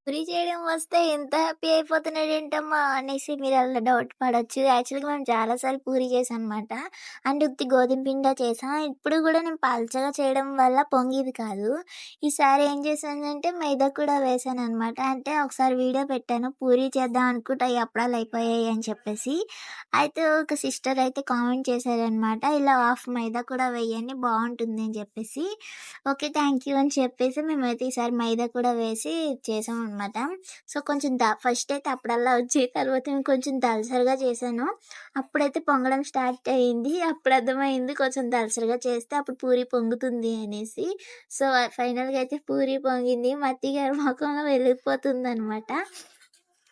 పూరి చేయడం వస్తే ఎంత హ్యాపీ అయిపోతున్నాడు ఏంటమ్మా అనేసి మీరు అలా డౌట్ పడొచ్చు. యాక్చువల్గా మేము చాలాసార్లు పూరి చేసాం అనమాట. అండ్ ఉత్తి గోధుమ పిండితో చేసాం. ఇప్పుడు కూడా నేను పల్చగా చేయడం వల్ల పొంగేది కాదు. ఈసారి ఏం చేశానంటే మైదా కూడా వేసాను అనమాట. అంటే ఒకసారి వీడియో పెట్టాను పూరి చేద్దాం అనుకుంటే అవి అప్పడాలు అయిపోయాయి అని చెప్పేసి. అయితే ఒక సిస్టర్ అయితే కామెంట్ చేశారనమాట, ఇలా హాఫ్ మైదా కూడా వేయండి బాగుంటుంది అని చెప్పేసి. ఓకే థ్యాంక్ యూ అని చెప్పేసి మేమైతే ఈసారి మైదా కూడా వేసి చేసామనమాట. సో కొంచెం ఫస్ట్ అయితే అప్పుడల్లా వచ్చి తర్వాత కొంచెం దలసరిగా చేశాను. అప్పుడైతే పొంగడం స్టార్ట్ అయ్యింది. అప్పుడు అర్థమైంది కొంచెం దలసరిగా చేస్తే అప్పుడు పూరి పొంగుతుంది అనేసి. సో ఫైనల్గా అయితే పూరి పొంగింది. మా అత్తయ్య గారి ముఖంలో వెలిగిపోతుంది అనమాట.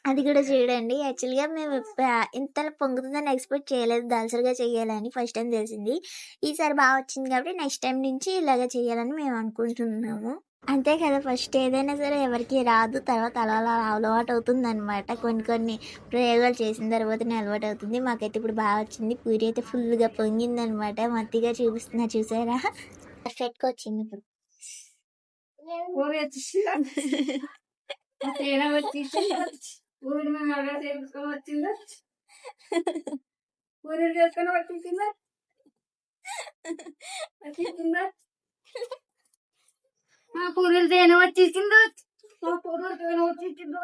అది కూడా చూడండి. యాక్చువల్గా మేము ఇంతలా పొంగుతుందని ఎక్స్పెక్ట్ చేయలేదు, దలసరిగా చేయాలని ఫస్ట్ టైం తెలిసింది. ఈసారి బాగా వచ్చింది కాబట్టి నెక్స్ట్ టైం నుంచి ఇలాగ చేయాలని మేము అనుకుంటున్నాము. అంతే కదా, ఫస్ట్ ఏదైనా సరే ఎవరికి రాదు, తర్వాత అలా అలా అలవాటు అవుతుందనమాట. కొన్ని కొన్ని ప్రయోగాలు చేసిన తర్వాతనే అలవాటు అవుతుంది. మాకైతే ఇప్పుడు బాగా వచ్చింది. పూరి అయితే ఫుల్గా పొంగిందనమాట. మత్తిగా చూపిస్తున్నా చూసారా, పర్ఫెక్ట్గా వచ్చింది ఇప్పుడు. పూరీలు చేసుకొని వచ్చేసిందా వచ్చేసిందా పూరీలు తేనె వచ్చేసిందో పూరీలు తేనె వచ్చేసిందో